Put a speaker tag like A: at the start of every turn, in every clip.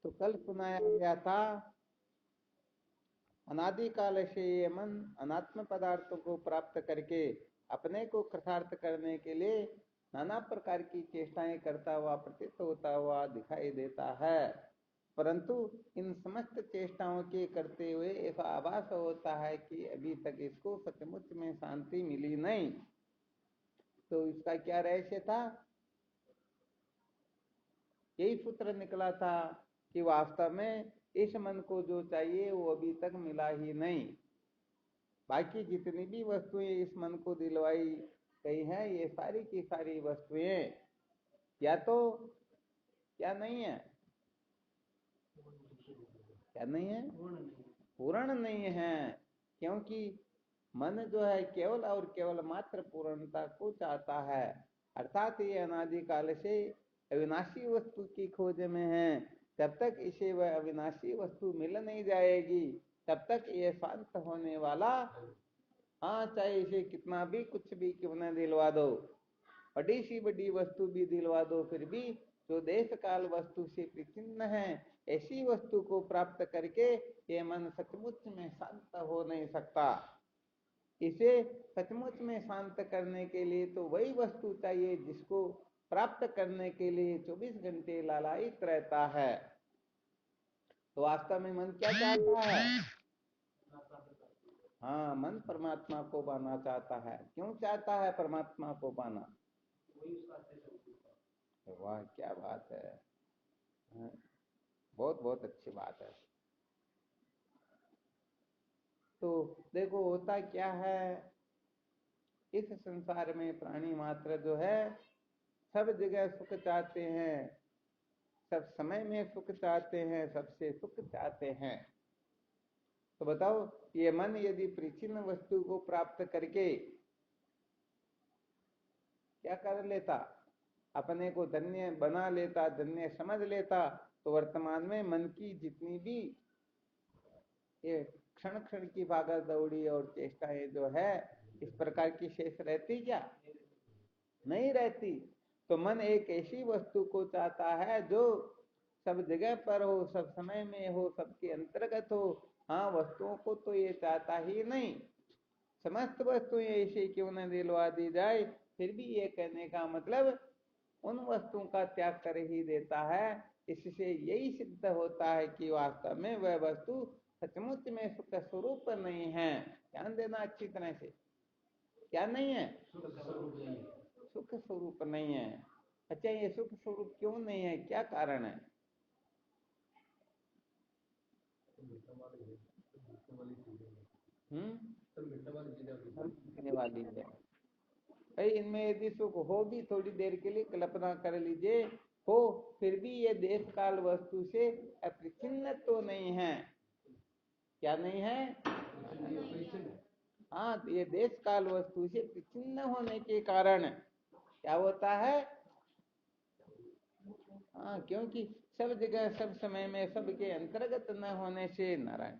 A: तो कल सुनाया गया था अनादि काल से ये मन अनात्म पदार्थों को प्राप्त करके अपने को कृतार्थ करने के लिए नाना प्रकार की चेष्टाएं करता हुआ प्रतीत होता हुआ दिखाई देता है, परंतु इन समस्त चेष्टाओं के करते हुए ऐसा आभास होता है कि अभी तक इसको सचमुच में शांति मिली नहीं। तो इसका क्या रहस्य था? यही सूत्र निकला था कि वास्तव में इस मन को जो चाहिए वो अभी तक मिला ही नहीं। बाकी जितनी भी वस्तुएं इस मन को दिलवाई गई हैं, ये सारी की सारी वस्तुएं या तो क्या नहीं है, क्या नहीं है, पूर्ण नहीं है। क्योंकि मन जो है केवल और केवल मात्र पूर्णता को चाहता है, अर्थात ये अनादि काल से अविनाशी वस्तु की खोज में है। जब तक इसे वह अविनाशी वस्तु मिल नहीं जाएगी तब तक ये शांत होने वाला, हाँ चाहे इसे कितना भी कुछ भी क्यों न दिलवा दो, बड़ी सी बड़ी वस्तु भी दिलवा दो, फिर भी जो देश काल वस्तु से विचिन्न है ऐसी वस्तु को प्राप्त करके ये मन सचमुच में शांत हो नहीं सकता। इसे सचमुच में शांत करने के लिए तो वही वस्तु चाहिए जिसको प्राप्त करने के लिए 24 घंटे लालायित रहता है। तो वास्तव में मन क्या चाहता है? हाँ, मन परमात्मा को पाना चाहता है। क्यों चाहता है परमात्मा को पाना? वाह क्या बात है, बहुत बहुत अच्छी बात है। तो देखो होता क्या है, इस संसार में प्राणी मात्र जो है सब जगह सुख चाहते हैं, सब समय में सुख चाहते हैं, सबसे सुख चाहते हैं। तो बताओ ये मन यदि परिचिन्न वस्तु को प्राप्त करके क्या कर लेता, अपने को धन्य बना लेता, धन्य समझ लेता, तो वर्तमान में मन की जितनी भी ये क्षण क्षण की भागा दौड़ी और चेष्टाएं जो है इस प्रकार की शेष रहती क्या? नहीं रहती। तो मन एक ऐसी वस्तु को चाहता है जो सब जगह पर हो, सब समय में हो, सबके अंतर्गत हो। हाँ, वस्तुओं को तो ये चाहता ही नहीं, समस्त वस्तुएं ऐसे क्यों न दिलवा दी जाए, फिर भी ये कहने का मतलब उन वस्तुओं का त्याग कर ही देता है। इससे यही सिद्ध होता है कि वास्तव में वह वस्तु सचमुच में सुख स्वरूप नहीं है। ध्यान देना अच्छी तरह से, क्या नहीं है? सुख स्वरूप नहीं है। अच्छा, ये सुख स्वरूप क्यों नहीं है, क्या कारण है? मिटने वाली है भाई। इनमें यदि सुख हो भी थोड़ी देर के लिए, कल्पना कर लीजिए, हो, फिर भी ये देश काल वस्तु से अप्रचिन्न तो नहीं है। क्या नहीं है? हाँ, तो ये देश काल वस्तु से प्रचिन्न होने के कारण क्या होता है? हाँ, क्योंकि सब जगह सब समय में सबके अंतर्गत न होने से, नारायण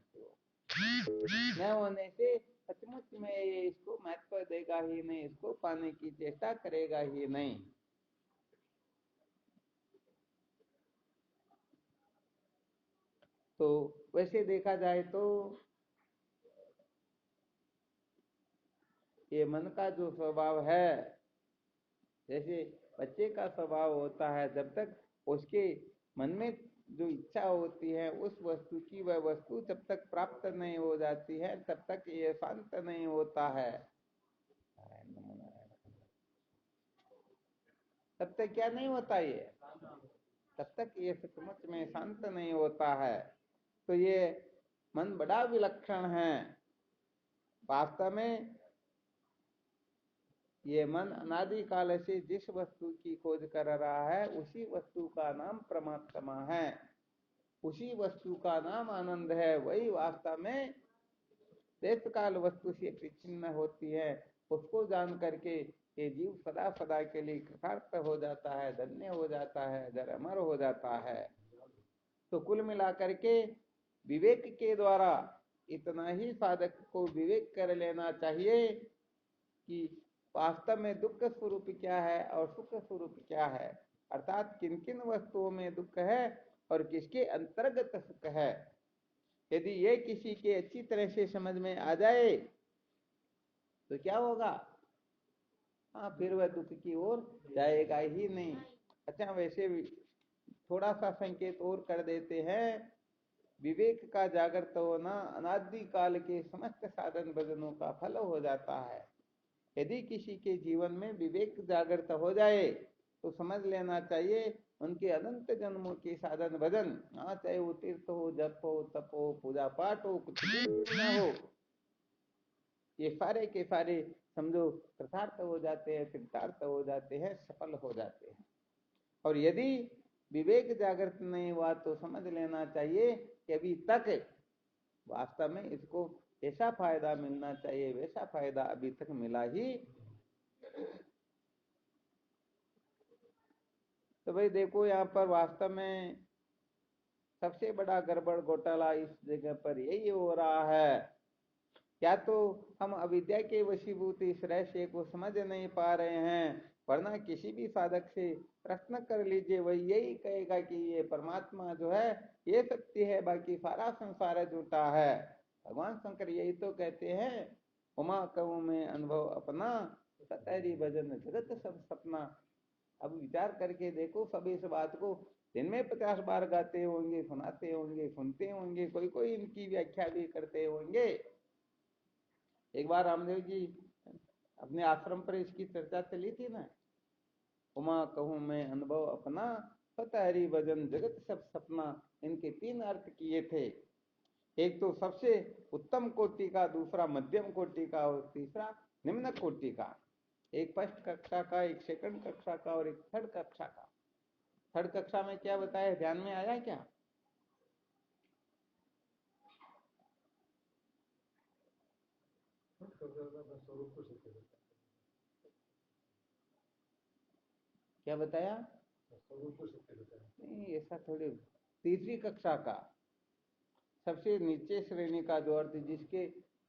A: न होने से सचमुच में ये इसको महत्व देगा ही नहीं, इसको पाने की चेष्टा करेगा ही नहीं। तो वैसे देखा जाए तो ये मन का जो स्वभाव है, जैसे बच्चे का स्वभाव होता है, जब तक उसके मन में जो इच्छा होती है उस वस्तु की, वह वस्तु जब तक प्राप्त नहीं हो जाती है तब तक ये शांत नहीं होता है। तब तक क्या नहीं होता, ये तब तक ये सचमुच में शांत नहीं होता है। तो ये मन बड़ा विलक्षण है। वास्तव में ये मन अनादि काल से जिस वस्तु की खोज कर रहा है उसी वस्तु का नाम परमात्मा है, उसी वस्तु का नाम आनंद है। वही वास्तव में देश काल वस्तु से विच्छिन्न होती है। उसको जान करके ये जीव सदा सदा के लिए कृतार्थ हो जाता है, धन्य हो जाता है, जर अमर हो जाता है। तो कुल मिलाकर के विवेक के द्वारा इतना ही साधक को विवेक कर लेना चाहिए कि वास्तव में दुख स्वरूप क्या है और सुख स्वरूप क्या है, अर्थात किन किन वस्तुओं में दुख है और किसके अंतर्गत सुख है। यदि ये किसी के अच्छी तरह से समझ में आ जाए तो क्या होगा, हाँ फिर वह दुख की ओर जाएगा ही नहीं। अच्छा, वैसे थोड़ा सा संकेत और कर देते हैं। विवेक का जागृत होना अनादि काल के समस्त साधन भजनों का फल हो जाता है। यदि किसी के जीवन में विवेक जागृत हो जाए तो समझ लेना चाहिए उनके अनंत जन्मों के साधन भजन, चाहे वो तीर्थ हो, जप हो, तप हो, पूजा पाठ हो, कुछ भी ना हो, ये सारे के सारे समझो कृतार्थ हो जाते हैं, कृतार्थ हो जाते हैं, सफल हो जाते हैं। और यदि विवेक जागृत नहीं हुआ तो समझ लेना चाहिए कि अभी तक वास्तव में इसको ऐसा फायदा मिलना चाहिए, वैसा फायदा अभी तक मिला ही। तो भाई देखो, यहाँ पर वास्तव में सबसे बड़ा गड़बड़ घोटाला इस जगह पर यही हो रहा है। क्या तो हम अविद्या के वशीभूत इस रहस्य को समझ नहीं पा रहे हैं, वरना किसी भी साधक से प्रश्न कर लीजिए, वही यही कहेगा कि ये परमात्मा जो है ये सत्य है, बाकी सारा संसार झूठा है। भगवान शंकर यही तो कहते हैं, उमा कहूं में अनुभव अपना, सतहरी भजन जगत सब सपना। अब विचार करके देखो, सब इस बात को दिन में 50 बार गाते होंगे, सुनाते होंगे, सुनते होंगे, कोई कोई इनकी व्याख्या भी करते होंगे। एक बार रामदेव जी अपने आश्रम पर इसकी चर्चा चली थी ना, उमा कहूं मैं अनुभव अपना, सतहरी भजन जगत सब सपना। इनके 3 अर्थ किए थे, एक तो सबसे उत्तम कोटि का, दूसरा मध्यम कोटि का, और तीसरा निम्न कोटि का। एक फर्स्ट कक्षा का, एक सेकंड कक्षा का, और एक थर्ड कक्षा का। थर्ड कक्षा में क्या बताया, ध्यान में आया क्या? क्या बताया? नहीं, ऐसा थोड़ी। तीसरी कक्षा का सबसे नीचे श्रेणी का जो अर्थ,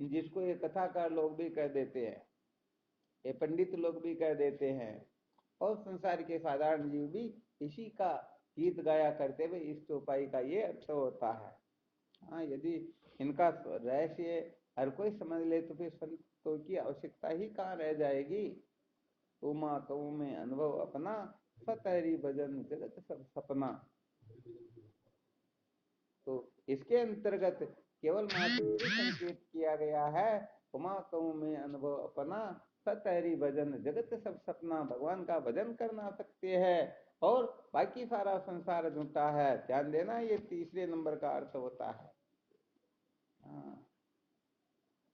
A: जिसको ये कथाकार लोग भी कह देते हैं, ये पंडित लोग भी कह देते हैं, और संसार के साधारण जीव भी इसी का गीत गाया करते हुए इस चौपाई का ये अर्थ होता है। हाँ, यदि इनका रहस्य हर कोई समझ ले तो फिर संतों की आवश्यकता ही कहाँ रह जाएगी। उमा कहूं में अनुभव अपना, सतहरी भजन जगत सब सपना। तो इसके अंतर्गत केवल मात्र संकेत किया गया है, उमा कहूं में अनुभव अपना, सतहरी भजन जगत सब सपना। भगवान का भजन करना सत्य है और बाकी सारा संसार झूठा है। ध्यान देना, ये तीसरे नंबर का अर्थ होता है। हाँ,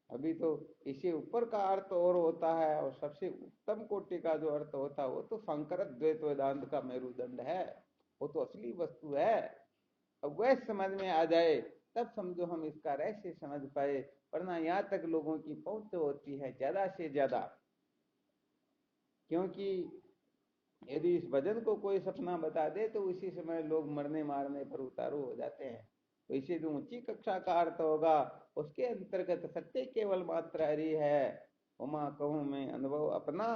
A: अभी तो इसी ऊपर का अर्थ और होता है, और सबसे उत्तम कोटि का जो अर्थ होता है वो तो शंकर द्वैत वेदांत का मेरुदंड है, वो तो असली वस्तु है। अब वह समझ में आ जाए तब समझो हम इसका रहस्य समझ पाए, वरना यहाँ तक लोगों की पहुंच होती है ज्यादा से ज्यादा। क्योंकि यदि इस भजन को कोई सपना बता दे तो उसी समय लोग मरने मारने पर उतारू हो जाते हैं। तो इसे जो ऊंची कक्षा का अर्थ होगा उसके अंतर्गत सत्य केवल मात्र हरि है। उमा कहूं मैं अनुभव अपना,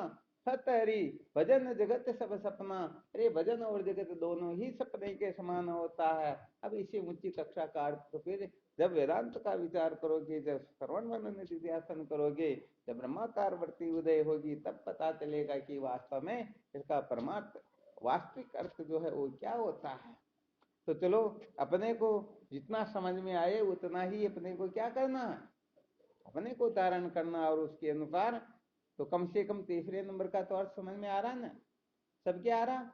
A: सत हरि भजन जगत सब सपना। अरे भजन और जगत दोनों ही सपने के समान होता है। अब इसे ऊंची कक्षा का अर्थ तो फिर जब वेदांत का विचार करोगे, जब श्रवण मनन निधिध्यासन करोगे, जब ब्रह्माकार वृत्ति उदय होगी, तब पता चलेगा कि वास्तव में इसका परमार्थ वास्तविक अर्थ जो है वो क्या होता है। तो चलो, अपने को जितना समझ में आए उतना ही अपने को क्या करना है, अपने को धारण करना, और उसके अनुसार तो कम से कम तीसरे नंबर का तो अर्थ समझ में आ रहा ना, सबके आ रहा।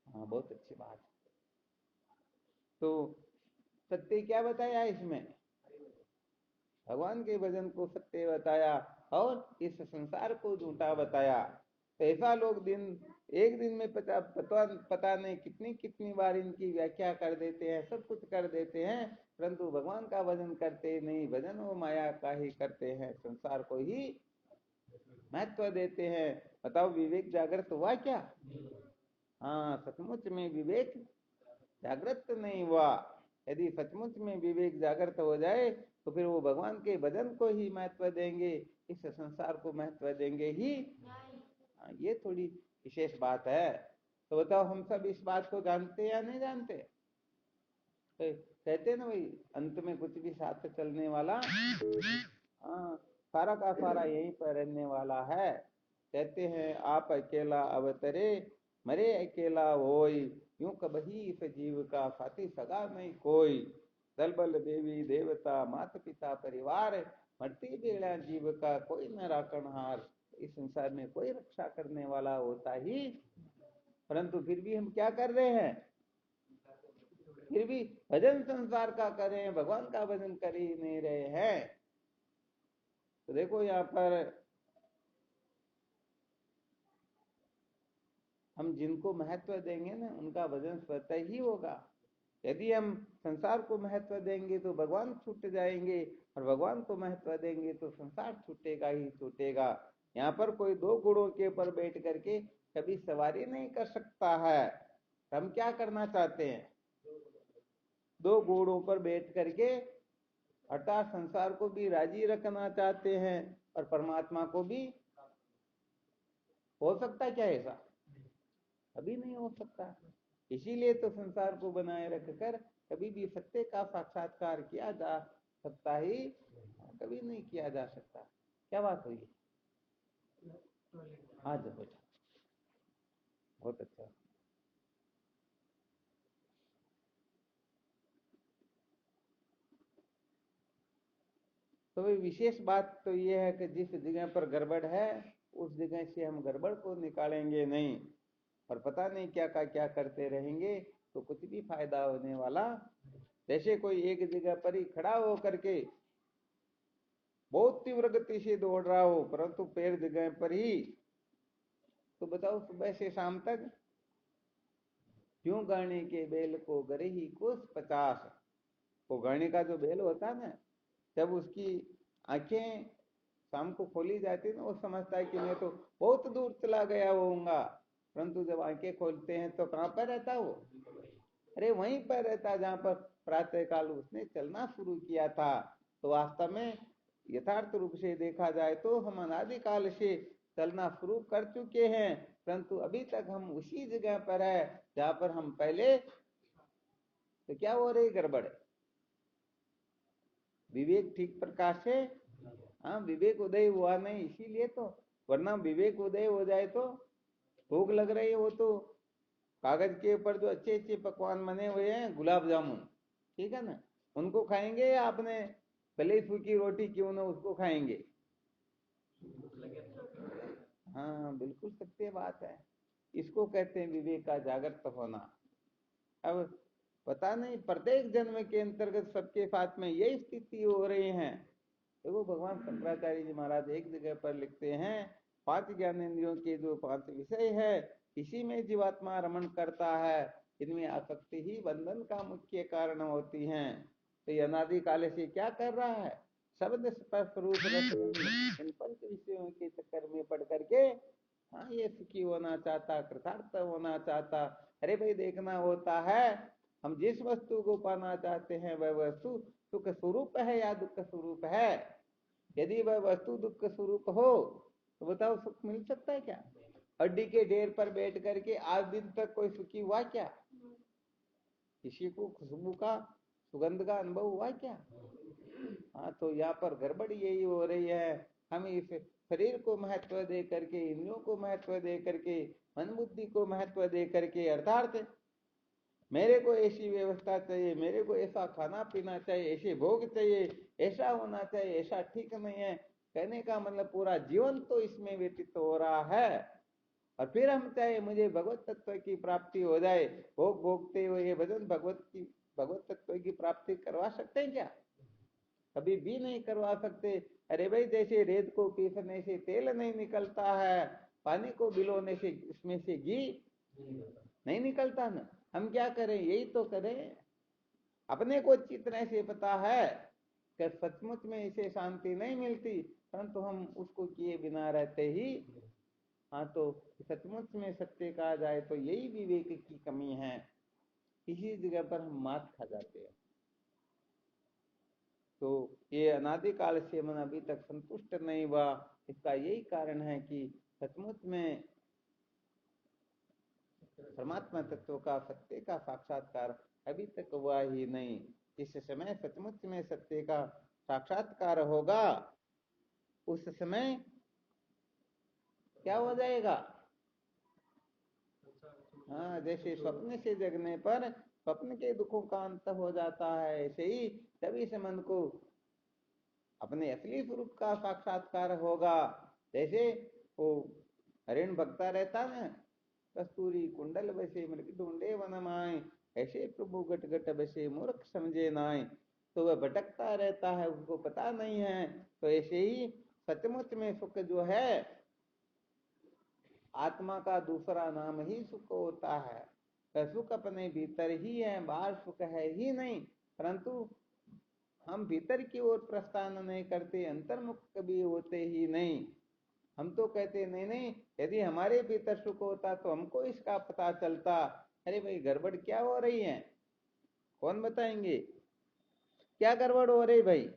A: हाँ, बहुत अच्छी बात। तो सत्य क्या बताया इसमें, भगवान के भजन को सत्य बताया और इस संसार को झूठा बताया। तो ऐसा लोग एक दिन में पता नहीं कितनी कितनी बार इनकी व्याख्या कर देते हैं, सब कुछ कर देते हैं, परंतु भगवान का भजन करते नहीं। भजन वो माया का ही करते हैं, संसार को ही महत्व देते हैं। बताओ, विवेक जागृत हुआ क्या? हाँ, सचमुच में विवेक जागृत नहीं हुआ। यदि सचमुच में विवेक जागृत हो जाए तो फिर वो भगवान के भजन को ही महत्व देंगे, इस संसार को महत्व देंगे ही। ये थोड़ी विशेष बात है। तो बताओ, हम सब इस बात को जानते या नहीं जानते? तो कहते हैं ना भाई, अंत में कुछ भी साथ चलने वाला, हाँ, सारा का सारा यहीं पर रहने वाला है। कहते हैं आप अकेला अवतरे, मरे अकेला होई, यूं कबही इस जीव का साथी सगा नहीं कोई। दल बल देवी देवता माता पिता परिवार, मरती बेड़ा जीव का कोई न राखनहार। इस संसार में कोई रक्षा करने वाला होता ही, परंतु फिर भी हम क्या कर रहे हैं, फिर भी भजन संसार का करें, भगवान का भजन कर ही नहीं रहे हैं। तो देखो यहाँ पर हम जिनको महत्व देंगे ना, उनका भजन स्वतः ही होगा। यदि हम संसार को महत्व देंगे तो भगवान छूट जाएंगे, और भगवान को महत्व देंगे तो संसार छूटेगा ही छूटेगा। यहाँ पर कोई दो घोड़ों के ऊपर बैठ करके कभी सवारी नहीं कर सकता है। हम क्या करना चाहते हैं, दो घोड़ों पर बैठ करके अर्थात संसार को भी राजी रखना चाहते हैं और परमात्मा को भी। हो सकता है क्या ऐसा? कभी नहीं हो सकता। इसीलिए तो संसार को बनाए रखकर कभी भी सत्य का साक्षात्कार किया जा सकता ही कभी नहीं किया जा सकता। क्या बात हुई? हाँ जी बेटा, बहुत अच्छा। तो विशेष बात तो ये है कि जिस जगह पर गड़बड़ है उस जगह से हम गड़बड़ को निकालेंगे नहीं, और पता नहीं क्या का क्या करते रहेंगे तो कुछ भी फायदा होने वाला। जैसे कोई एक जगह पर ही खड़ा हो करके बहुत तीव्र गति से दौड़ रहा हो, परंतु पैर जगह पर ही, तो बताओ सुबह से शाम तक क्यों गाने के बेल को गरे ही कोस 50। वो गाने का जो बेल होता है ना, जब उसकी आंखें शाम को खोली जाती है ना, वो समझता है कि मैं तो बहुत दूर चला गया होऊंगा, परंतु जब आंखें खोलते हैं तो कहाँ पर रहता वो? अरे वहीं पर रहता जहां पर प्रातः काल उसने चलना शुरू किया था। तो वास्तव में यथार्थ रूप से देखा जाए तो हम अनादिकाल से चलना शुरू कर चुके हैं, परंतु अभी तक हम उसी जगह पर है जहां पर हम पहले। तो क्या हो रही गड़बड़? विवेक ठीक प्रकाश से, हाँ, विवेक उदय हुआ नहीं, इसीलिए तो। वरना विवेक उदय हो जाए तो भूख लग रही हो तो कागज के ऊपर जो अच्छे अच्छे पकवान बने हुए हैं, गुलाब जामुन, ठीक है ना, उनको खाएंगे या आपने भले सूखी रोटी क्यों ना उसको खाएंगे? हाँ, बिल्कुल सत्य बात है। इसको कहते हैं विवेक का जागृत होना। अब पता नहीं प्रत्येक जन्म के अंतर्गत सबके साथ में यही स्थिति हो रही है। देखो भगवान शंकराचार्य जी महाराज एक जगह पर लिखते हैं, 5 ज्ञानेंद्रियों के जो 5 विषय है, इसी में जीवात्मा रमण करता है, इनमें आसक्ति ही बंधन का मुख्य कारण होती है। तो ये अनादि काल से क्या कर रहा है, शब्द स्पर्श रूप रस इन पंच विषयों के चक्कर में पड़ करके, हाँ, ये सुखी होना चाहता, कृतार्थ होना चाहता। अरे भाई देखना होता है, हम जिस वस्तु को पाना चाहते हैं वह वस्तु सुख स्वरूप है या दुख स्वरूप है। यदि वह वस्तु दुख स्वरूप हो तो बताओ सुख मिल सकता है क्या? हड्डी के ढेर पर बैठ करके आज दिन तक कोई सुखी हुआ क्या? किसी को खुशबू का, सुगंध का अनुभव हुआ क्या? हाँ, तो यहाँ पर गड़बड़ यही हो रही है। हम इस शरीर को महत्व दे करके, इंद्रियों को महत्व दे करके, मन बुद्धि को महत्व दे करके, अर्थात मेरे को ऐसी व्यवस्था चाहिए, मेरे को ऐसा खाना पीना चाहिए, ऐसे भोग चाहिए, ऐसा होना चाहिए, ऐसा ठीक नहीं है, कहने का मतलब पूरा जीवन तो इसमें व्यतीत हो रहा है। और फिर हम चाहे मुझे भगवत तत्व की प्राप्ति हो जाए, भोग भोगते हुए भजन भगवत तत्व की प्राप्ति करवा सकते हैं क्या? कभी भी नहीं करवा सकते। अरे भाई, जैसे रेत को पीसने से तेल नहीं निकलता है, पानी को भिगोने से उसमें से घी नहीं निकलता ना। हम क्या करें, यही तो करें। अपने को अच्छी तरह से पता है कि सचमुच में इसे शांति नहीं मिलती, परंतु हम उसको किए बिना रहते ही। हाँ, तो सचमुच में सत्य कहा जाए तो यही विवेक की कमी है, इसी जगह पर हम मात खा जाते हैं। तो ये अनादिकाल से मन अभी तक संतुष्ट नहीं हुआ, इसका यही कारण है कि सचमुच में परमात्मा तत्व का, सत्य का साक्षात्कार अभी तक हुआ ही नहीं। जिस समय सचमुच में सत्य का साक्षात्कार होगा उस समय क्या हो जाएगा? हाँ, जैसे स्वप्न से जगने पर स्वप्न के दुखों का अंत हो जाता है, ऐसे ही तभी से मन को अपने असली स्वरूप का साक्षात्कार होगा। जैसे वो हरिण भगता रहता है, कस्तूरी कुंडल बसे मृग ढूंढे वन माए, ऐसे प्रभु गट गट बसे मूर्ख समझे नाय। तो वह भटकता रहता है, उसको पता नहीं है। तो ऐसे ही सचमुच में सुख जो है आत्मा का दूसरा नाम ही सुख होता है। वह सुख अपने भीतर ही है, बाहर सुख है ही नहीं। परंतु हम भीतर की ओर प्रस्थान नहीं करते, अंतर्मुख कभी होते ही नहीं। हम तो कहते नहीं नहीं, यदि हमारे भीतर सुख होता तो हमको इसका पता चलता। अरे भाई, गड़बड़ क्या हो रही है? कौन बताएंगे क्या गड़बड़ हो रही भाई?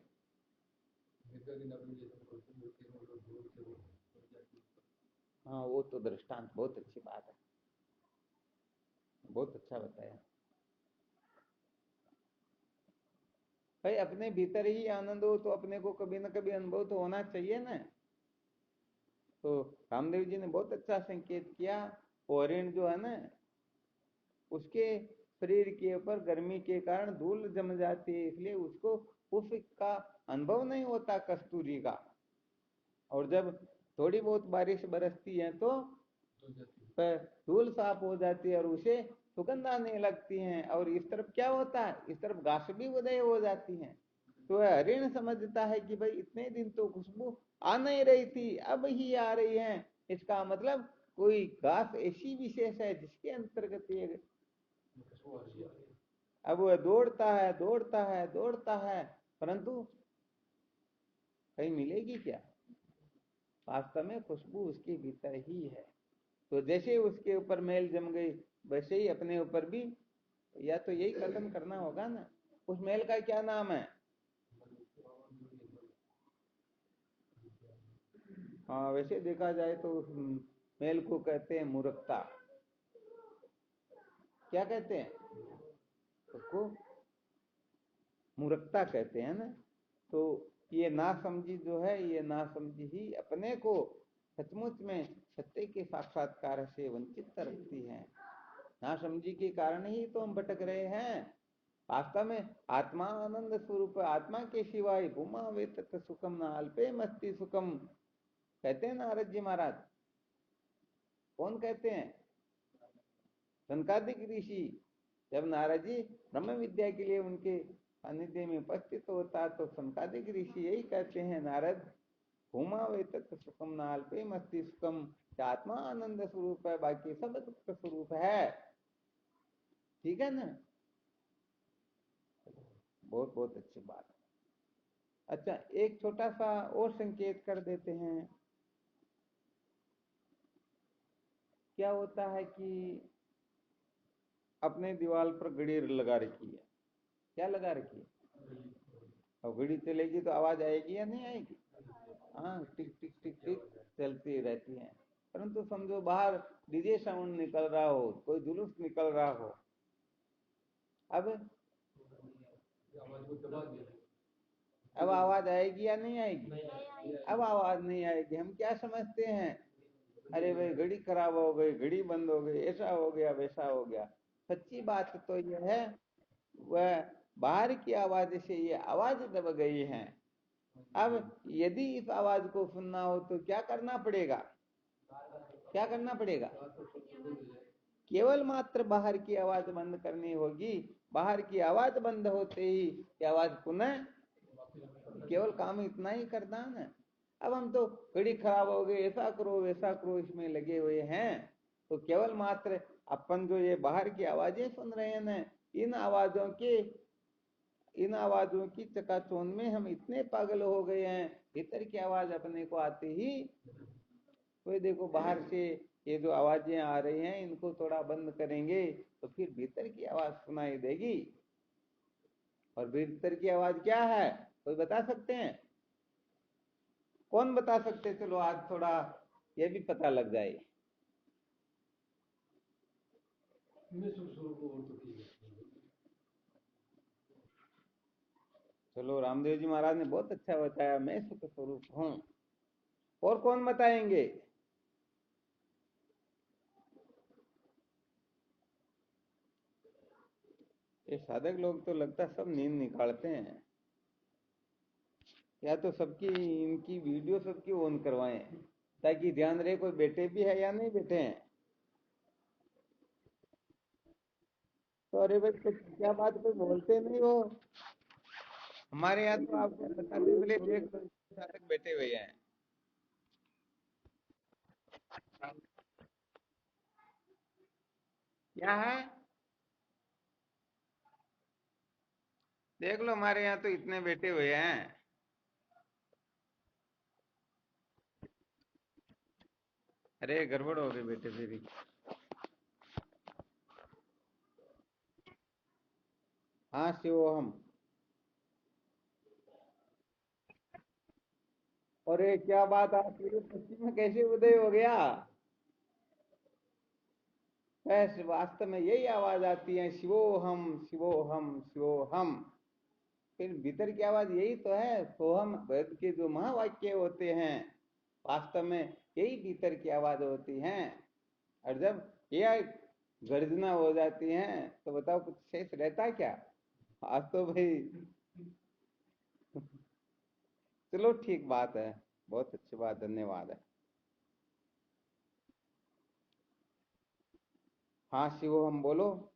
A: हाँ, वो तो दृष्टांत बहुत अच्छी बात है, बहुत अच्छा बताया भाई। अपने भीतर ही आनंद हो तो अपने को कभी ना कभी अनुभव तो होना चाहिए ना। तो रामदेव जी ने बहुत अच्छा संकेत किया। हरिण जो है ना, उसके शरीर के ऊपर गर्मी के कारण धूल जम जाती है, इसलिए उसको उस का अनुभव नहीं होता कस्तूरी का। और जब थोड़ी बहुत बारिश बरसती है तो धूल साफ हो जाती है और उसे सुगंध आने लगती है। और इस तरफ क्या होता है, इस तरफ घास भी उदय हो जाती है। तो हरिण समझता है कि भाई इतने दिन तो खुशबू आ नहीं रही थी, अब ही आ रही है। इसका मतलब कोई घास ऐसी विशेष है जिसके अंतर्गत ये, अब वह दौड़ता है दौड़ता है दौड़ता है, परंतु कहीं मिलेगी क्या? वास्तव में खुशबू उसके भीतर ही है। तो जैसे उसके ऊपर मैल जम गई, वैसे ही अपने ऊपर भी या तो यही खत्म करना होगा ना। उस मैल का क्या नाम है? हाँ, वैसे देखा जाए तो उस मैल को कहते हैं मूर्खता। क्या कहते हैं उसको? मूर्खता कहते हैं ना। तो ये नासमझी जो है, ये नासमझी ही अपने को सचमुच में सत्य के साक्षात्कार से वंचित रखती है। नासमझी के कारण ही तो हम भटक रहे हैं। वास्तव में आत्मा आनंद स्वरूप, आत्मा के सिवाय भूमा वे तत्व सुखम न अल्पे मस्ति सुखम, कहते हैं नारद जी महाराज। कौन कहते हैं? सनकादिक ऋषि। जब नारद जी ब्रह्म विद्या के लिए उनके सानिध्य में उपस्थित होता तो सनकादिक ऋषि यही कहते हैं, नारद भूमा वे तत्व सुखम न अल्पे मस्ति सुखम, आत्मा आनंद स्वरूप है, बाकी सब दुख स्वरूप है। ठीक है ना? बहुत बहुत अच्छी बात। अच्छा, एक छोटा सा और संकेत कर देते हैं। क्या होता है कि अपने दीवार पर घड़ी लगा रखी है। क्या लगा रखी है? और घड़ी चलेगी तो आवाज आएगी या नहीं आएगी? हाँ, टिक टिक टिक टिक चलती रहती है। परंतु समझो बाहर डीजे साउंड निकल रहा हो, कोई जुलूस निकल रहा हो, अब आवाज आएगी या नहीं आएगी? अब आवाज नहीं आएगी। हम क्या समझते हैं, अरे भाई घड़ी खराब हो गई, घड़ी बंद हो गई, ऐसा हो गया वैसा हो गया। सच्ची बात तो यह है, वह बाहर की आवाज से ये आवाज दब गई है। अब यदि इस आवाज को सुनना हो तो क्या करना पड़ेगा? क्या करना पड़ेगा? केवल मात्र बाहर की आवाज बंद करनी होगी। बाहर की आवाज बंद होते ही ये आवाज पुनः, केवल काम इतना ही करना है ना। अब हम तो घड़ी खराब हो गई, ऐसा करो वैसा करो, इसमें लगे हुए हैं। तो केवल मात्र अपन जो ये बाहर की आवाजें सुन रहे हैं ना, इन आवाजों के, इन आवाजों की चकाचौंध में हम इतने पागल हो गए हैं, भीतर की आवाज अपने को आती ही कोई, देखो बाहर से ये जो आवाजें आ रही हैं इनको थोड़ा बंद करेंगे तो फिर भीतर की आवाज सुनाई देगी। और भीतर की आवाज क्या है, कोई बता सकते हैं? कौन बता सकते? चलो आज थोड़ा ये भी पता लग जाए। चलो, रामदेव जी महाराज ने बहुत अच्छा बताया, मैं सुख स्वरूप हूं। और कौन बताएंगे? ये साधक लोग तो लगता सब नींद निकालते हैं, या तो सबकी इनकी वीडियो सबकी ऑन करवाएं ताकि ध्यान रहे कोई बैठे भी है या नहीं बैठे हैं। तो अरे भाई, कुछ क्या बात कोई बोलते नहीं हो? हमारे यहाँ तो आपको बताते बोले देख लो, साधक बैठे हुए हैं। क्या है? देख लो, हमारे यहाँ तो इतने बैठे हुए हैं। अरे गड़बड़ हो गई बेटे तेरी। हाँ शिवोहम। अरे क्या बात, आप पूरे पश्चिम में कैसे उदय हो गया? वैसे वास्तव में यही आवाज आती है, शिवोहम शिवोहम शिवोहम। फिर भीतर की आवाज यही तो है, सोहम वेद के जो महावाक्य होते हैं, वास्तव में यही भीतर की आवाज होती हैं। और जब ये गर्जना हो जाती हैं तो बताओ कुछ शेष रहता है क्या? आज तो भाई चलो ठीक बात है, बहुत अच्छी बात, धन्यवाद है। हाँ शिवो हम बोलो।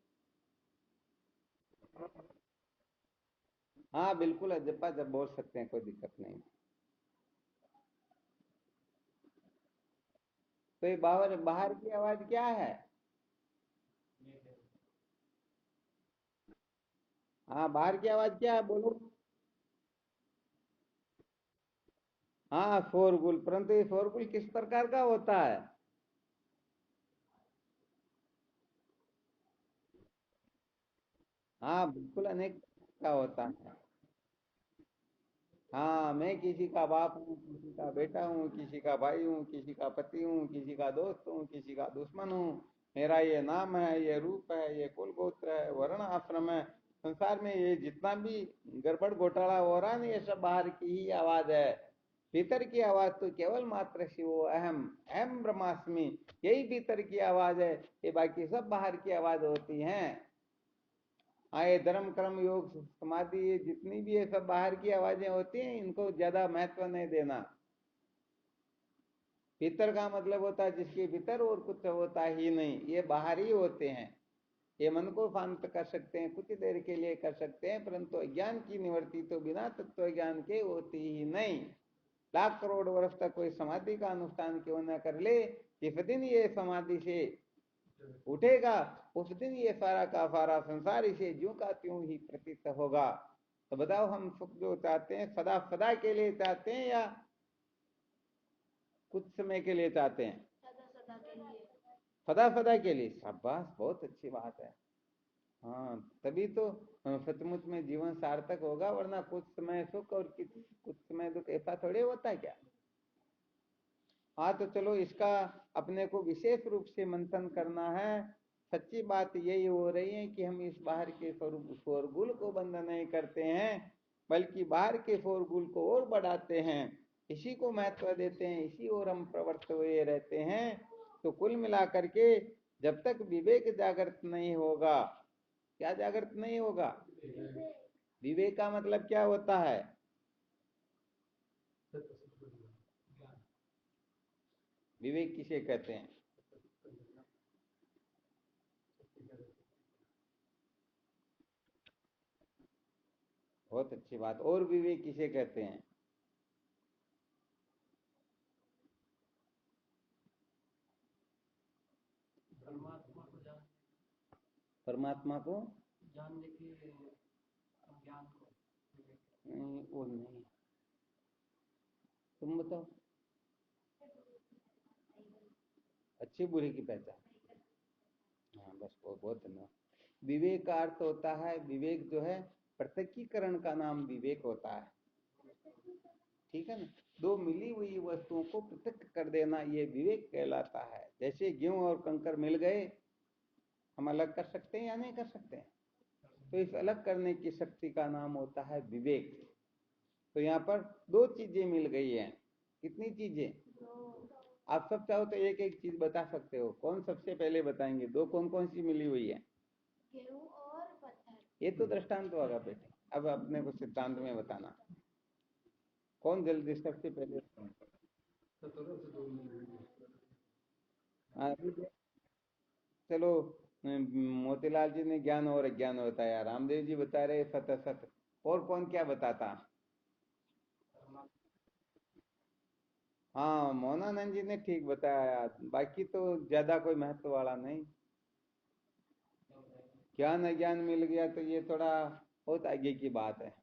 A: हाँ बिल्कुल, जप्पा जब बोल सकते हैं, कोई दिक्कत नहीं। तो ये बाहर बाहर की आवाज क्या है? हाँ, बाहर की आवाज क्या है बोलो। हाँ शोरगुल, परंतु ये शोरगुल किस प्रकार का होता है? हाँ बिल्कुल, अनेक का होता है। हाँ, मैं किसी का बाप हूँ, किसी का बेटा हूँ, किसी का भाई हूँ, किसी का पति हूँ, किसी का दोस्त हूँ, किसी का दुश्मन हूँ। मेरा ये नाम है, ये रूप है, ये कुल गोत्र है, वर्ण आश्रम है। संसार में ये जितना भी गड़बड़ घोटाला हो रहा है ना, ये सब बाहर की ही आवाज है। भीतर की आवाज तो केवल मात्र शिवो अहम, अहम ब्रह्मास्मि, यही भीतर की आवाज है। ये बाकी सब बाहर की आवाज होती हैं। हाँ, ये धर्म कर्म योग समाधि, ये जितनी भी ये सब बाहर की आवाजें होती हैं, इनको ज्यादा महत्व नहीं देना। भीतर का मतलब होता है जिसके भीतर और कुछ होता ही नहीं, ये बाहर ही होते हैं। ये मन को शांत कर सकते हैं, कुछ देर के लिए कर सकते हैं, परंतु अज्ञान की निवृत्ति तो बिना तत्व ज्ञान के होती ही नहीं। लाख करोड़ वर्ष तक कोई समाधि का अनुष्ठान क्यों न कर ले, जिस दिन ये समाधि से उठेगा, उस दिन ये सारा का सारा संसार इसे ज्यों का त्यों ही प्रतीत होगा। तो बताओ, हम सुख जो चाहते हैं सदा सदा के लिए चाहते हैं या कुछ समय के लिए चाहते हैं? सदा सदा के लिए, शाबाश, बहुत अच्छी बात है। हाँ, तभी तो सचमुच में जीवन सार्थक होगा, वरना कुछ समय सुख और कुछ समय दुख, ऐसा थोड़े होता है क्या? हाँ तो चलो, इसका अपने को विशेष रूप से मंथन करना है। सच्ची बात यही हो रही है कि हम इस बाहर के स्वरूप शोरगुल को बंद नहीं करते हैं, बल्कि बाहर के शोरगुल को और बढ़ाते हैं, इसी को महत्व देते हैं, इसी ओर हम प्रवृत्त हुए रहते हैं। तो कुल मिलाकर के जब तक विवेक जागृत नहीं होगा, क्या जागृत नहीं होगा? विवेक का मतलब क्या होता है? विवेक किसे कहते हैं? बहुत अच्छी बात, और विवेक किसे कहते हैं? परमात्मा को जानने के ज्ञान को। नहीं, वो नहीं। तुम बताओ। अच्छी बुरी की पहचान। हाँ बस, बहुत बहुत धन्यवाद। विवेक का अर्थ होता है, विवेक जो है पृथकीकरण का नाम विवेक होता है। ठीक है ना? दो मिली हुई वस्तुओं को पृथक कर देना, ये विवेक कहलाता है। जैसे गेहूं और कंकर मिल गए, हम अलग कर सकते हैं या नहीं कर सकते हैं? तो इस अलग करने की शक्ति का नाम होता है विवेक। तो यहाँ पर दो चीजें मिल गई हैं। कितनी चीजें? आप सब चाहो तो एक एक चीज बता सकते हो। कौन सबसे पहले बताएंगे? दो कौन कौन सी मिली हुई है?
B: गेहूं और पत्थर। ये
A: तो दृष्टांत होगा बेटे, अब अपने को सिद्धांत में बताना। कौन जल्दी सबसे पहले? चलो, मोतीलाल जी ने ज्ञान और अज्ञान बताया, रामदेव जी बता रहे सत असत, और कौन क्या बताता? हाँ, मोनानंद जी ने ठीक बताया, बाकी तो ज्यादा कोई महत्व वाला नहीं। ज्ञान अज्ञान मिल गया तो ये थोड़ा बहुत आगे की बात है।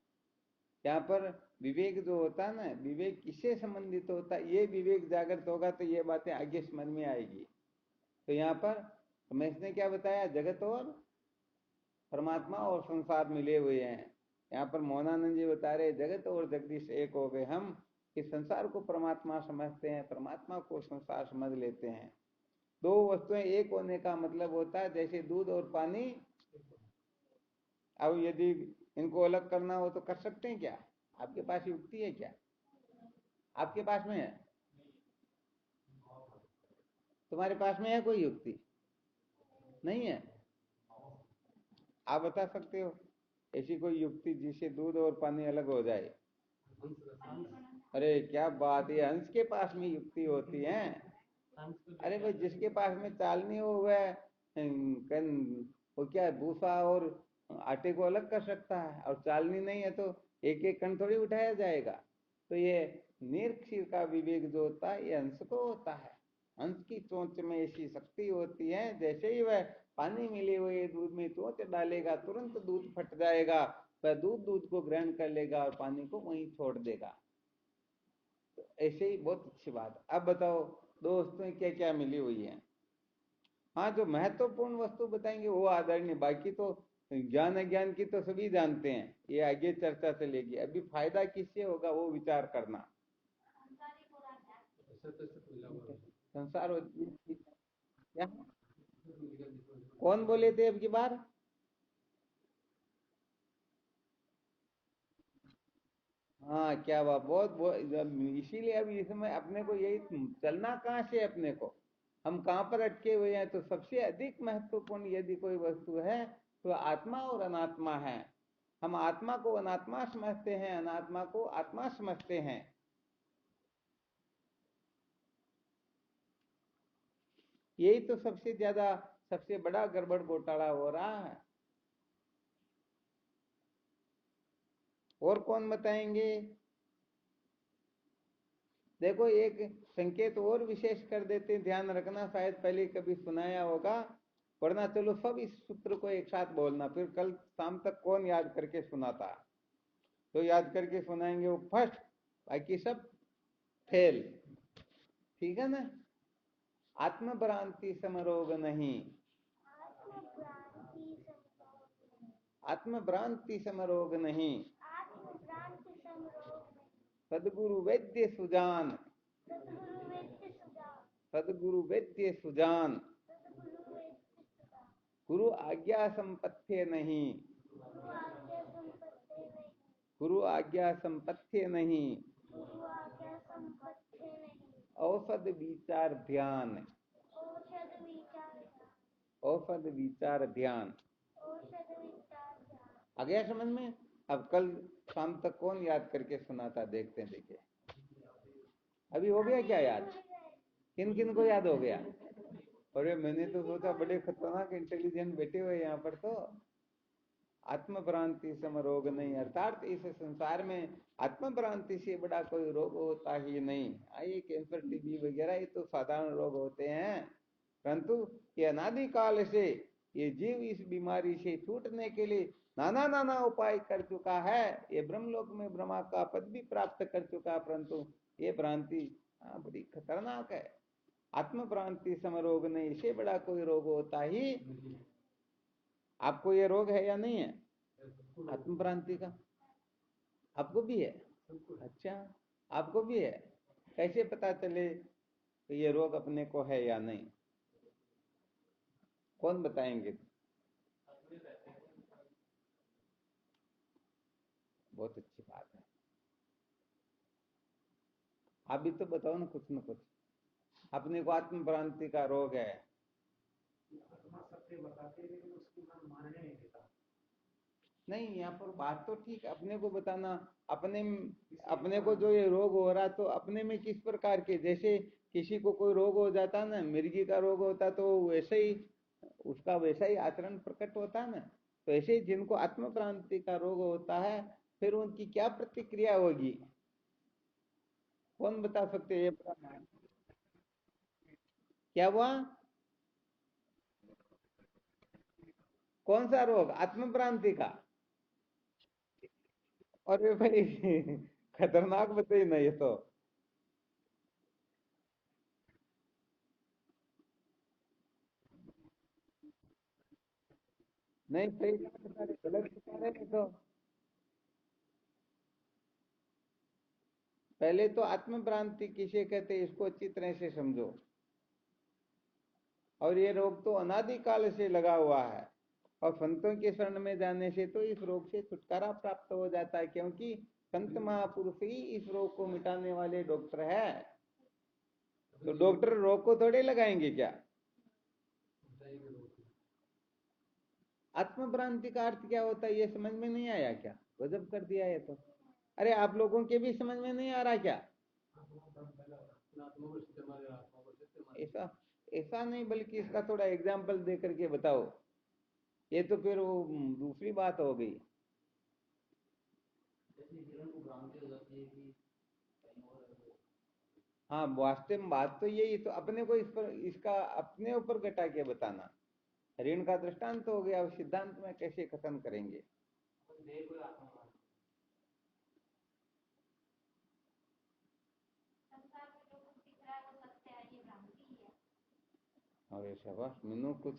A: यहाँ पर विवेक जो होता है ना, विवेक किससे संबंधित होता है? ये विवेक जागृत होगा तो ये बातें आगे समझ में आएगी। तो यहाँ पर रमेश ने क्या बताया? जगत और परमात्मा और संसार मिले हुए हैं। यहाँ पर मोहनानंद जी बता रहे जगत और जगदीश एक हो गए। हम इस संसार को परमात्मा समझते हैं, परमात्मा को संसार समझ लेते हैं। दो वस्तुएं एक होने का मतलब होता है जैसे दूध और पानी। अब यदि इनको अलग करना हो तो कर सकते हैं क्या? आपके पास युक्ति है क्या? आपके पास में है? तुम्हारे पास में है कोई युक्ति? नहीं है। आप बता सकते हो ऐसी कोई युक्ति जिससे दूध और पानी अलग हो जाए? अरे क्या बात है, हंस के पास में युक्ति होती है। अरे भाई, जिसके पास में चाल नहीं हो वह वो क्या भूसा और आटे को अलग कर सकता है, और चालनी नहीं है तो एक एक कण थोड़ी उठाया जाएगा। तो ये निरक्षीर का विवेक जो होता है ये हंस को होता है। हंस की चोंच में ऐसी शक्ति होती है, जैसे ही वह पानी मिले हुए दूध में चोंच डालेगा तुरंत दूध फट जाएगा। वह दूध को ग्रहण कर लेगा और पानी को वहीं छोड़ देगा। तो ऐसे ही बहुत अच्छी बात। अब बताओ दो वस्तुएं क्या क्या मिली हुई है? हाँ, जो महत्वपूर्ण वस्तु बताएंगे वो आदरणीय, बाकी तो ज्ञान अज्ञान की तो सभी जानते हैं, ये आगे चर्चा चलेगी। अभी फायदा किससे होगा वो विचार करना। संसार क्या? कौन बोले थे अब की बार? हाँ, क्या बात, बहुत इसीलिए अब इसमें अपने को यही चलना कहाँ से, अपने को हम कहाँ पर अटके हुए हैं। तो सबसे अधिक महत्वपूर्ण यदि कोई वस्तु है तो आत्मा और अनात्मा है। हम आत्मा को अनात्मा समझते हैं, अनात्मा को आत्मा समझते हैं। यही तो सबसे ज्यादा, सबसे बड़ा गड़बड़ घोटाला हो रहा है। और कौन बताएंगे? देखो, एक संकेत और विशेष कर देते हैं, ध्यान रखना, शायद पहले कभी सुनाया होगा, वरना चलो सब इस सूत्र को एक साथ बोलना, फिर कल शाम तक कौन याद करके सुनाता। तो याद करके सुनाएंगे वो फर्स्ट, बाकी सब फेल। ठीक है ना? आत्मभ्रांति समरोग नहीं, आत्मभ्रांति समरोग नहीं, सदगुरु वैद्य सुजान, सदगुरु वैद्य सुजान, गुरु आज्ञा संपत्ति नहीं, गुरु आज्ञा संपत्ति नहीं, औषध विचार ध्यान, औषध विचार ध्यान। आ गया समझ में? अब कल शाम तक कौन याद करके सुनाता, देखते हैं। देखिए अभी हो गया क्या याद? किन किन को याद हो गया? अरे मैंने तो सोचा बड़े खतरनाक इंटेलिजेंट बैठे हुए यहाँ पर। तो आत्मभ्रांति सम रोग नहीं, अर्थात इस संसार में आत्मभ्रांति से बड़ा कोई रोग होता ही नहीं। ये कैंसर टीबी वगैरह ये तो साधारण रोग होते हैं, परंतु ये अनादिकाल से ये जीव इस बीमारी से छूटने के लिए नाना नाना उपाय कर चुका है। ये ब्रह्मलोक में ब्रह्मा का पद भी प्राप्त कर चुका, परंतु ये भ्रांति बड़ी खतरनाक है। आत्म भ्रांति समरोग नहीं, इससे बड़ा कोई रोग होता ही। आपको ये रोग है या नहीं है आत्म भ्रांति का? आपको भी है? अच्छा, आपको भी है। कैसे पता चले कि ये रोग अपने को है या नहीं? कौन बताएंगे? बहुत अच्छी बात है। आप भी तो बताओ ना कुछ न कुछ। अपने को आत्म भ्रांति का रोग है। नहीं, यहाँ पर बात तो ठीक, अपने को बताना। अपने को जो ये रोग हो रहा, तो अपने में किस प्रकार के, जैसे किसी को कोई रोग हो जाता ना, मिर्गी का रोग होता, तो वैसे ही उसका वैसा ही आचरण प्रकट होता ना। तो ऐसे ही जिनको आत्म भ्रांति का रोग होता है, फिर उनकी क्या प्रतिक्रिया होगी, कौन बता सकते हैं? ये क्या हुआ? कौन सा रोग? आत्म भ्रांति का? अरे भाई खतरनाक बताइए ना ये तो। नहीं, सही बात बता रहे, गलत बता रहे हैं तो। पहले तो आत्म भ्रांति किसे कहते हैं, इसको अच्छी तरह से समझो। और ये रोग तो अनादिकाल से लगा हुआ है, और संतों के शरण में जाने से तो इस रोग से छुटकारा प्राप्त हो जाता है, क्योंकि संत महापुरुष ही इस रोग को मिटाने वाले डॉक्टर है। तो डॉक्टर रोग को थोड़े लगाएंगे क्या? आत्म भ्रांति का अर्थ क्या होता है, ये समझ में नहीं आया क्या? गजब कर दिया ये तो। अरे आप लोगों के भी समझ में नहीं आ रहा क्या? ऐसा ऐसा नहीं, बल्कि इसका थोड़ा एग्जाम्पल दे करके बताओ। ये तो फिर वो दूसरी बात हो गई। हाँ, वास्तव में बात तो यही, तो अपने को इस पर, इसका अपने ऊपर घटा के बताना। ऋण का दृष्टांत हो गया, अब सिद्धांत में कैसे खत्म करेंगे?
B: संसार में जो कुछ दिख रहा है वो सत्य है, ये भ्रांति ही है।
A: अरे शाबाश मीनू, कुछ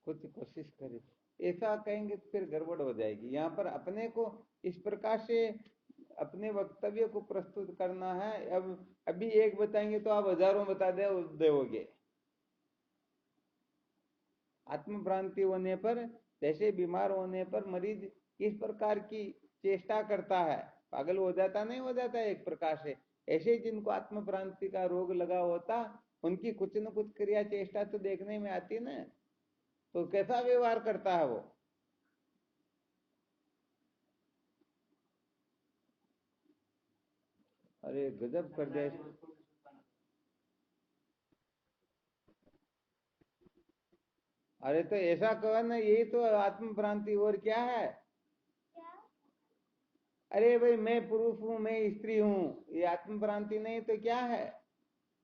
A: कुछ कोशिश करे। ऐसा कहेंगे तो फिर गड़बड़ हो जाएगी। यहाँ पर अपने को इस प्रकार से अपने वक्तव्य को प्रस्तुत करना है। अब अभी एक बताएंगे तो आप हजारों बता दोगे। आत्म भ्रांति होने पर, जैसे बीमार होने पर मरीज किस प्रकार की चेष्टा करता है, पागल हो जाता नहीं हो जाता है एक प्रकार से, ऐसे जिनको आत्म भ्रांति का रोग लगा होता, उनकी कुछ न कुछ क्रिया चेष्टा तो देखने में आती ना। तो कैसा व्यवहार करता है वो? अरे गजब कर दे। अरे तो ऐसा कहो ना, यही तो आत्म भ्रांति, और क्या है?
B: क्या?
A: अरे भाई, मैं पुरुष हूँ, मैं स्त्री हूँ, ये आत्म भ्रांति नहीं तो क्या है?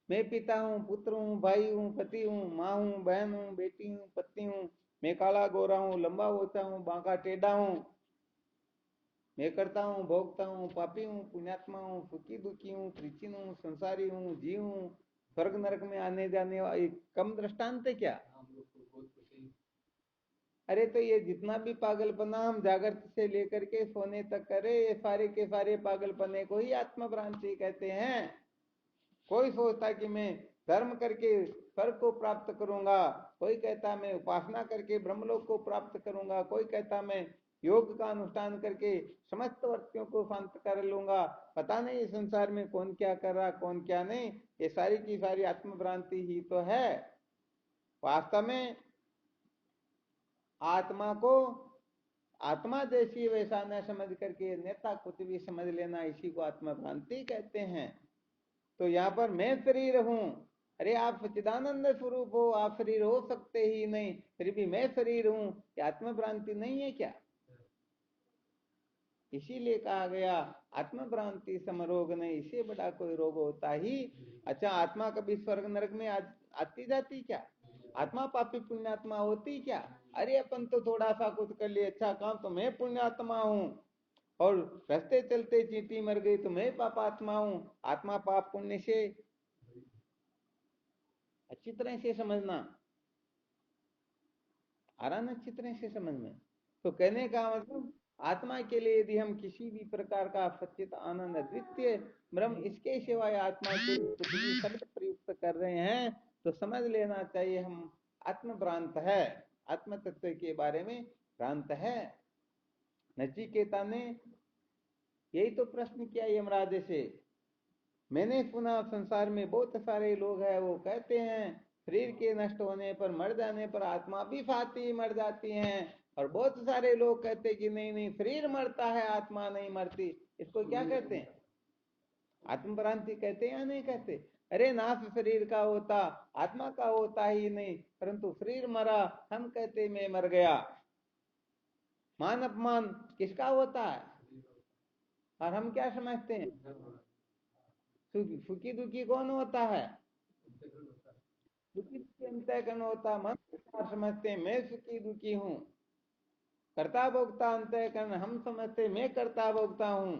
A: मैं पिता हूँ, पुत्र हूँ, भाई हूँ, पति हूँ, माँ हूँ, बहन हूँ, बेटी हूँ, पत्नी हूँ। मैं काला गोरा हूँ, लंबा होता हूँ, बांका टेढ़ा हूँ। मैं करता हूँ, भोगता हूँ, पापी हूँ, पुण्यात्मा हूँ, सुखी दुखी हूँ, प्राचीन हूँ, संसारी हूँ, जीव हूँ, स्वर्ग नरक में आने जाने वाला, कम दृष्टांत है क्या? अरे तो ये जितना भी पागलपना हम जागृत से लेकर के सोने तक करे, ये सारे के सारे पागलपने को ही आत्म भ्रांति कहते हैं। कोई सोचता कि मैं धर्म करके स्वर्ग को प्राप्त करूंगा, कोई कहता मैं उपासना करके ब्रह्मलोक को प्राप्त करूंगा, कोई कहता मैं योग का अनुष्ठान करके समस्त वृत्तियों को शांत कर लूंगा। पता नहीं संसार में कौन क्या कर रहा, कौन क्या नहीं। ये सारी की सारी आत्म भ्रांति ही तो है। वास्तव में आत्मा को आत्मा जैसी वैसा न समझ करके नेता कुछ भी समझ लेना, इसी को आत्मा भ्रांति कहते हैं। तो यहाँ पर मैं शरीर हूं। अरे आप सच्चिदानंद स्वरूप हो, आप शरीर हो सकते ही नहीं, फिर भी मैं शरीर हूं, ये आत्म भ्रांति नहीं है क्या? इसीलिए कहा गया आत्म भ्रांति समरोग नहीं, इससे बड़ा कोई रोग होता ही। अच्छा, आत्मा कभी स्वर्ग नरक में आती जाती क्या? आत्मा पापी पुण्यात्मा होती क्या? अरे अपन तो थोड़ा सा कुछ कर लिए अच्छा काम तो मैं पुण्यात्मा हूँ, और रास्ते चलते चींटी मर गई तो मैं पापात्मा हूँ। आत्मा पाप पुण्य से अच्छी तरह से समझना आ रहा ना, अच्छी तरह से समझ में। तो कहने का मतलब, आत्मा के लिए यदि हम किसी भी प्रकार का सच्चित आनंद अद्वितीय ब्रह्म, इसके सिवाय आत्मा के कुछ भी शब्द प्रयुक्त कर रहे हैं, तो समझ लेना चाहिए हम आत्म भ्रांत है, आत्म तत्व के बारे में भ्रांत है। नचिकेता ने यही तो प्रश्न किया यमराज से। मैंने सुना संसार में बहुत सारे लोग हैं, वो कहते हैं शरीर के नष्ट होने पर, मर जाने पर आत्मा भी साथ ही मर जाती है, और बहुत सारे लोग कहते हैं कि नहीं नहीं शरीर मरता है आत्मा नहीं मरती। इसको क्या कहते हैं? आत्मभ्रांति कहते हैं या नहीं कहते? अरे नाश शरीर का होता, आत्मा का होता ही नहीं, परंतु शरीर मरा, हम कहते मैं मर गया। मान अपमान किसका होता है? और हम क्या समझते हैं? सुखी दुखी कौन होता है? दुखी दुखी अंतःकरण होता, मन समझते हैं मैं सुखी दुखी हूं। कर्ता भोक्ता अंतःकरण हम समझते मैं कर्ता भोक्ता हूं।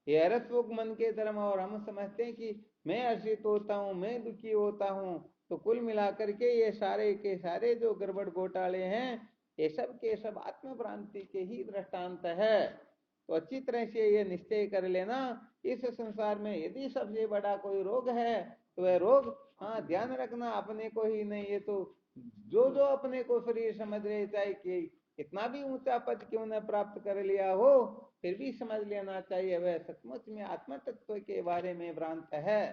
A: ये हरसमुख मन के धर्म, और हम समझते हैं कि मैं हर्षित होता हूं, मैं दुखी होता हूं। तो कुल मिलाकर के ये सारे के सारे जो गड़बड़ घोटाले हैं, ये सब के सब आत्मभ्रांति के ही दृष्टांत है। तो अच्छी तरह से ये निश्चय कर लेना, इस संसार में यदि सबसे बड़ा कोई रोग है तो वह रोग, हाँ ध्यान रखना, अपने को ही नहीं, ये तो जो जो अपने को शरीर समझ रहे, चाहे कि इतना भी ऊंचा पद क्यों न प्राप्त कर लिया हो, फिर भी समझ लेना चाहिए वह सचमुच में आत्मा तत्व के बारे में भ्रांत है।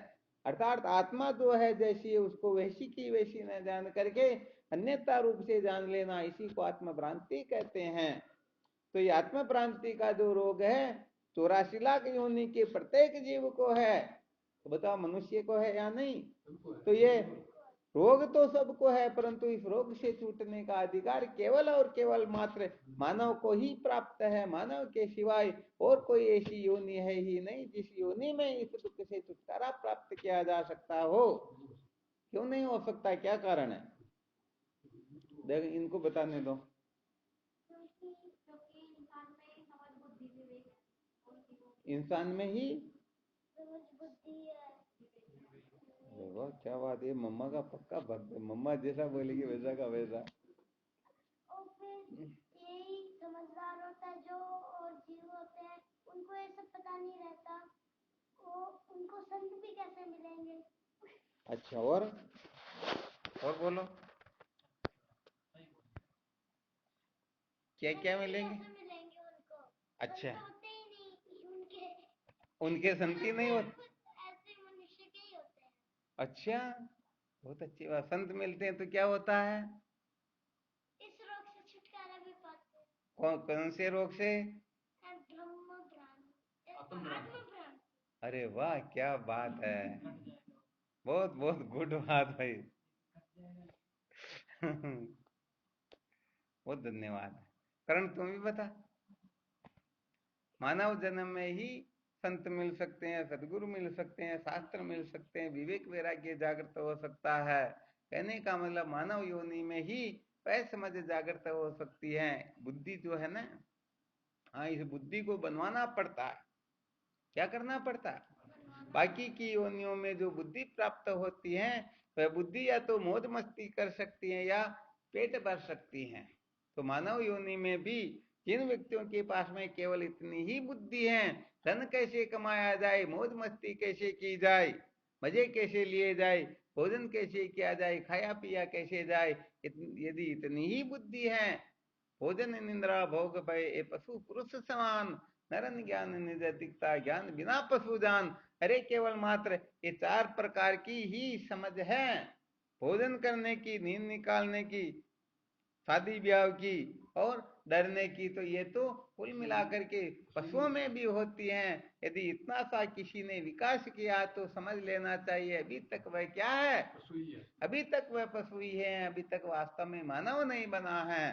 A: अर्थात आत्मा जो है जैसी उसको वैसी की वैसी न जान करके अन्यथा रूप से जान लेना, इसी को आत्म भ्रांति कहते हैं। तो ये आत्म भ्रांति का जो रोग है 84 लाख योनि के प्रत्येक जीव को है। तो बताओ मनुष्य को है या नहीं? तो ये रोग तो सबको है, परंतु इस रोग से छूटने का अधिकार केवल और केवल मात्र मानव को ही प्राप्त है। मानव के सिवाय और कोई ऐसी योनि है ही नहीं जिस योनि में इस दुख से छुटकारा प्राप्त किया जा सकता हो। क्यों नहीं हो सकता? क्या कारण है? देख इनको बताने दो। इंसान में ही वाह क्या बात है, मम्मा का पक्का भक्त, मम्मा जैसा बोलेगी वैसा का वैसा।
B: और फिर यही समझदार होता है, जो और जीव होते हैं उनको ये सब पता नहीं रहता, वो उनको संत भी कैसे मिलेंगे?
A: अच्छा और बोलो क्या क्या मिलेंगे?
B: मिलेंगे उनको?
A: अच्छा
B: होते ही नहीं
A: उनके संत ही नहीं होते?
B: ऐसे मनुष्य के ही होते हैं।
A: अच्छा बहुत अच्छी बात। संत मिलते हैं तो क्या होता है?
B: इस रोग से छुटकारा भी पाते हैं।
A: कौन कौन से रोग से?
B: ब्रह्म भ्रांति, आत्म।
A: अरे वाह क्या बात है, बहुत बहुत गुड बात भाई। बहुत धन्यवाद। करण तुम भी बता। मानव जन्म में ही संत मिल सकते हैं, सदगुरु मिल सकते हैं, शास्त्र मिल सकते हैं, विवेक वैराग्य जागृत हो सकता है। कहने का मतलब मानव योनि में ही वह समझ जागृत हो सकती है। बुद्धि जो है ना, हाँ इस बुद्धि को बनवाना पड़ता है। क्या करना पड़ता है? बाकी की योनियों में जो बुद्धि प्राप्त होती है वह बुद्धि या तो मौज मस्ती कर सकती है या पेट भर सकती है। तो मानव योनि में भी जिन व्यक्तियों के पास में केवल इतनी ही बुद्धि है, धन कैसे कमाया जाए, मौज मस्ती कैसे की जाए, मजे कैसे लिए जाए, भोजन कैसे किया जाए, खाया पिया कैसे जाए, यदि इतनी ही बुद्धि है, भोजन निंद्रा भोग भय ए पशु पुरुष समान, नरन ज्ञान निज दिखता ज्ञान बिना पशु जान। अरे केवल मात्र ये 4 प्रकार की ही समझ है, भोजन करने की, नींद निकालने की, शादी ब्याह की और डरने की, तो ये तो कुल मिलाकर के पशुओं में भी होती हैं। यदि इतना सा किसी ने विकास किया तो समझ लेना चाहिए अभी तक वह क्या है? अभी तक वह पशु ही है, अभी तक वास्तव में मानव नहीं बना है।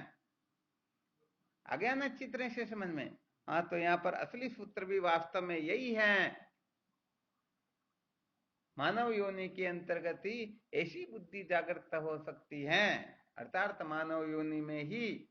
A: आ गया ना अच्छी तरह से समझ में? हाँ तो यहाँ पर असली सूत्र भी वास्तव में यही है। मानव योनि के अंतर्गत ही ऐसी बुद्धि जागृत हो सकती है। अर्थात मानव योनि में ही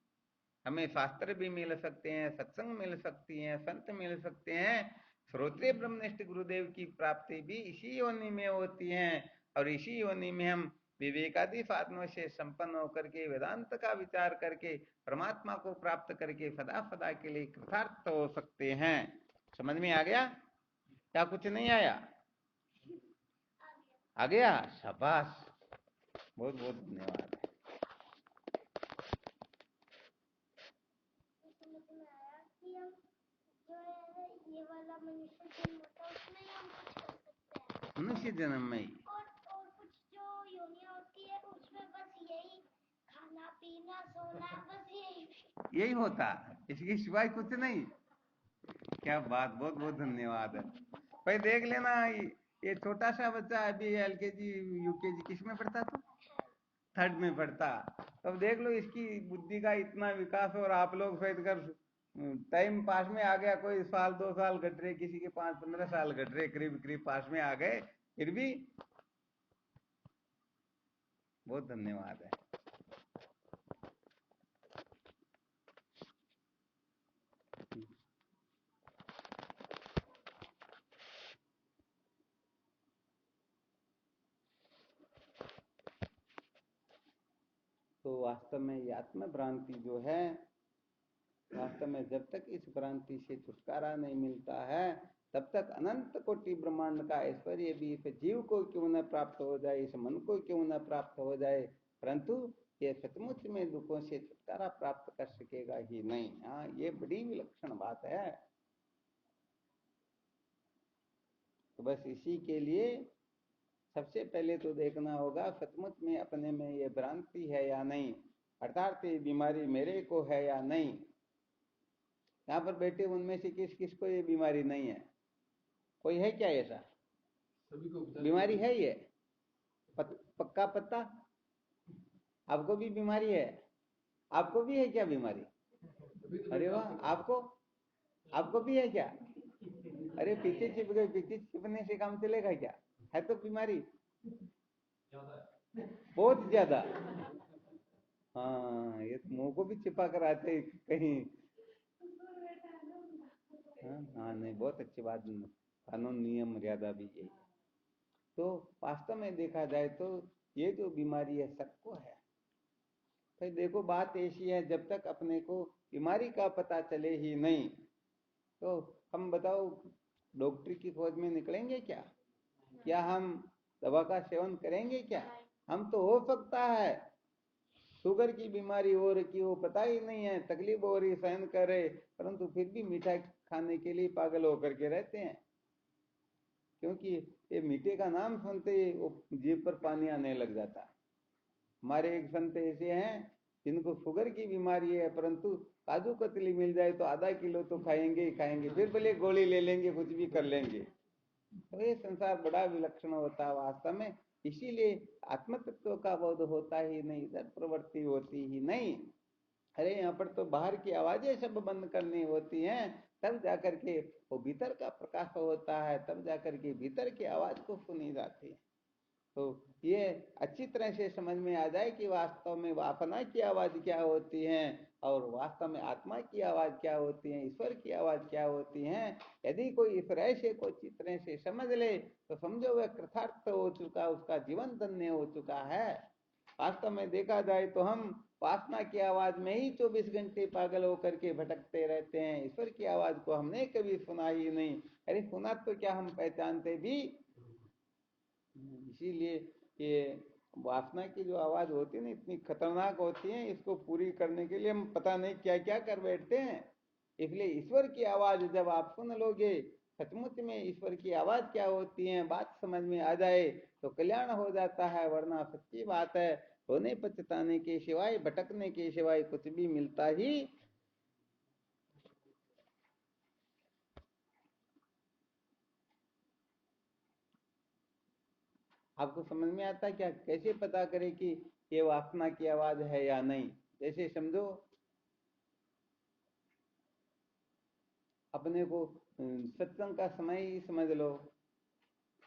A: हमें शास्त्र भी मिल सकते हैं, सत्संग मिल सकती हैं, संत मिल सकते हैं। श्रोत्रिय ब्रह्मनिष्ठ गुरुदेव की प्राप्ति भी इसी योनि में होती है, और इसी योनि में हम विवेकादि साधनों से संपन्न होकर के वेदांत का विचार करके परमात्मा को प्राप्त करके सदा सदा के लिए कृतार्थ हो सकते हैं। समझ में आ गया? क्या कुछ नहीं आया? आ गया? शाबाश, बहुत बहुत धन्यवाद।
B: समझ में आया कि हम जो है ये वाला मनुष्य जन्म होता है उसमें हम कुछ कर सकते हैं।
A: मनुष्य जन्म में ही
B: और कुछ जो योनियां होती है उसमें बस यही खाना पीना सोना बस यही
A: होता, इसके सिवाय कुछ नहीं। क्या बात, बहुत बहुत धन्यवाद है भाई। देख लेना ये छोटा सा बच्चा अभी LKG UKG किस में पढ़ता था? 3rd में पढ़ता। तब देख लो इसकी बुद्धि का इतना विकास। और आप लोग फेंक कर टाइम पास में आ गया, कोई साल 2 साल घट रहे, किसी के 5-15 साल घट रहे, करीब करीब पास में आ गए, फिर भी बहुत धन्यवाद है। तो वास्तव में ये आत्म भ्रांति जो है, वास्तव में जब तक इस भ्रांति से छुटकारा नहीं मिलता है तब तक अनंत कोटि ब्रह्मांड का ऐश्वर्य भी इस जीव को क्यों न प्राप्त हो जाए, इस मन को क्यों न प्राप्त हो जाए, परंतु ये सचमुच में दुखों से छुटकारा प्राप्त कर सकेगा ही नहीं। हाँ, ये बड़ी विलक्षण बात है। तो बस इसी के लिए सबसे पहले तो देखना होगा सचमुच में अपने में ये भ्रांति है या नहीं, अर्थात ये बीमारी मेरे को है या नहीं। यहाँ पर बैठे उनमें से किस किस को ये बीमारी नहीं है? कोई है क्या ऐसा?
C: सभी को
A: बीमारी है ये पक्का पत्ता? आपको भी बीमारी है? आपको भी है क्या बीमारी? अरे वाह, आपको भी है क्या? अरे पीछे छिप गए, पीछे छिपने से काम चलेगा क्या? है तो बीमारी बहुत ज्यादा। हाँ, ये तो मुंह को भी छिपा कर आते कहीं। हाँ नहीं, बहुत अच्छी बात। कानून नियम मर्यादा भी यही। तो वास्तव में देखा जाए तो ये जो बीमारी है सबको है। फिर देखो बात ऐसी है, जब तक अपने को बीमारी का पता चले ही नहीं तो हम बताओ डॉक्टर की खोज में निकलेंगे क्या? क्या हम दवा का सेवन करेंगे क्या? हम तो हो सकता है शुगर की बीमारी हो रखी हो, पता ही नहीं है, तकलीफ हो रही, सहन कर रहे, परंतु फिर भी मिठाई खाने के लिए पागल होकर के रहते हैं, क्योंकि ये मीठे का नाम सुनते ही वो जीभ पर पानी आने लग जाता है। हमारे एक संत ऐसे हैं जिनको शुगर की बीमारी है, परंतु काजू कतली मिल जाए तो आधा किलो तो खाएंगे ही खाएंगे, फिर भले गोली ले लेंगे, कुछ भी कर लेंगे। तो ये संसार बड़ा विलक्षण होता है वास्तव में। इसीलिए आत्म तत्व का बोध होता ही नहीं, इधर प्रवृत्ति होती ही नहीं। अरे यहाँ पर तो बाहर की आवाजें सब बंद करनी होती हैं, तब जाकर के वो भीतर का प्रकाश होता है, तब जाकर के भीतर की आवाज को सुनी जाती है। तो ये अच्छी तरह से समझ में आ जाए कि वास्तव में वासना की आवाज क्या होती है और वास्तव में आत्मा की आवाज क्या होती है, ईश्वर की आवाज क्या होती है। यदि कोई इस रहस्य को अच्छी तरह से समझ ले तो समझो वह कृतार्थ हो चुका, उसका जीवन धन्य हो चुका है। वास्तव में देखा जाए तो हम वासना की आवाज में ही 24 घंटे पागल होकर के भटकते रहते हैं, ईश्वर की आवाज को हमने कभी सुना ही नहीं। अरे सुना तो क्या, हम पहचानते भी। इसीलिए ये वासना की जो आवाज होती है ना, इतनी खतरनाक होती है, इसको पूरी करने के लिए हम पता नहीं क्या क्या कर बैठते हैं। इसलिए ईश्वर की आवाज जब आप सुन लोगे, सचमुच में ईश्वर की आवाज क्या होती है बात समझ में आ जाए तो कल्याण हो जाता है। वरना सच्ची बात है, रोने पछताने के सिवाय, भटकने के सिवाय कुछ भी मिलता ही। आपको समझ में आता है क्या? कैसे पता करें कि ये वासना की आवाज है या नहीं? जैसे समझो अपने को सत्संग का समय ही समझ लो,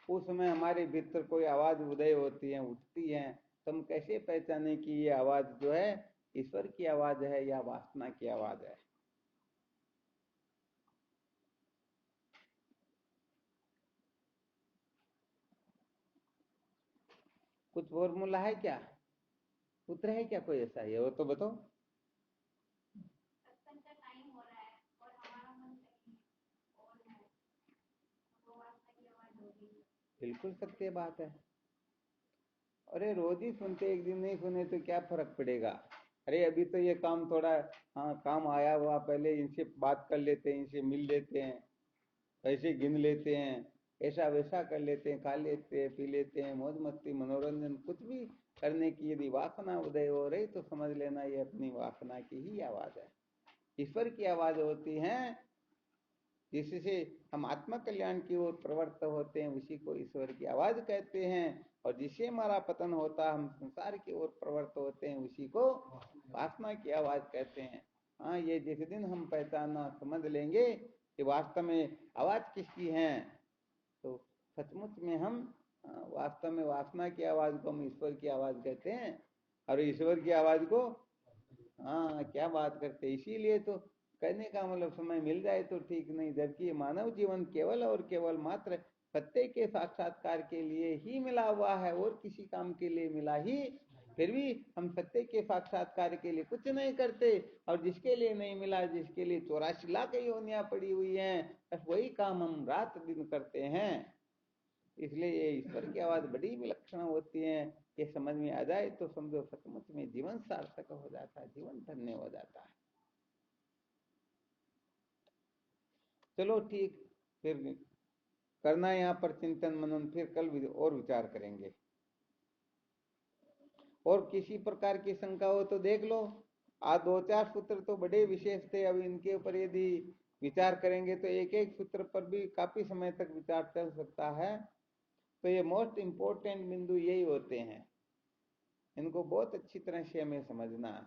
A: उस समय हमारे भीतर कोई आवाज उदय होती है, उठती है, तो हम कैसे पहचाने कि ये आवाज जो है ईश्वर की आवाज है या वासना की आवाज है? कुछ फॉर्मूला है क्या? सूत्र है क्या कोई ऐसा? ये वो तो बताओ। बिल्कुल सत्य बात है। अरे रोज ही सुनते, एक दिन नहीं सुने तो क्या फर्क पड़ेगा। अरे अभी तो ये काम थोड़ा, हाँ काम आया हुआ, पहले इनसे बात कर लेते हैं, इनसे मिल लेते हैं, ऐसे गिन लेते हैं, ऐसा वैसा कर लेते हैं, खा लेते हैं, पी लेते हैं, मौज मस्ती मनोरंजन कुछ भी करने की यदि वासना उदय हो रही तो समझ लेना ये अपनी वासना की ही आवाज है। ईश्वर की आवाज होती है, जिससे हम आत्म कल्याण की ओर प्रवृत्त होते हैं, उसी को ईश्वर की आवाज कहते हैं। और जिससे हमारा पतन होता, हम संसार की ओर प्रवृत्त होते हैं, उसी को वासना की आवाज कहते हैं। हाँ, ये जिस दिन हम पहचानना समझ लेंगे कि वास्तव में आवाज किसकी है, तो सचमुच में हम वास्तव में वासना की आवाज को हम ईश्वर की आवाज कहते हैं, और ईश्वर की आवाज को हाँ क्या बात करते। इसीलिए तो कहने का मतलब समय मिल जाए तो ठीक नहीं, जबकि मानव जीवन केवल और केवल मात्र सत्य के साक्षात्कार के लिए ही मिला हुआ है, और किसी काम के लिए मिला ही, फिर भी हम सत्य के साक्षात्कार के लिए कुछ नहीं करते, और जिसके लिए नहीं मिला, जिसके लिए 84 लाख योनियां पड़ी हुई हैं, बस वही काम हम रात दिन करते हैं। इसलिए ये ईश्वर की आवाज बड़ी विलक्षण होती है, ये समझ में आ जाए तो समझो सचमुच में जीवन सार्थक हो जाता है, जीवन धन्य हो जाता है। चलो ठीक, फिर करना है यहाँ पर चिंतन मनन, फिर कल और विचार करेंगे। और किसी प्रकार की शंका हो तो देख लो, आज 2-4 सूत्र तो बड़े विशेष थे, अब इनके ऊपर यदि विचार करेंगे तो एक एक सूत्र पर भी काफी समय तक विचार चल सकता है। तो ये मोस्ट इंपोर्टेंट बिंदु यही होते हैं, इनको बहुत अच्छी तरह से हमें समझना है,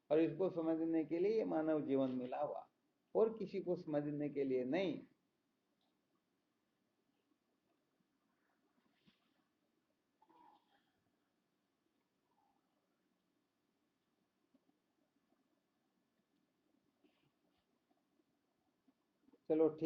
A: और इसको समझने के लिए मानव जीवन मिला हुआ, और किसी को समझने के लिए नहीं। चलो ठीक।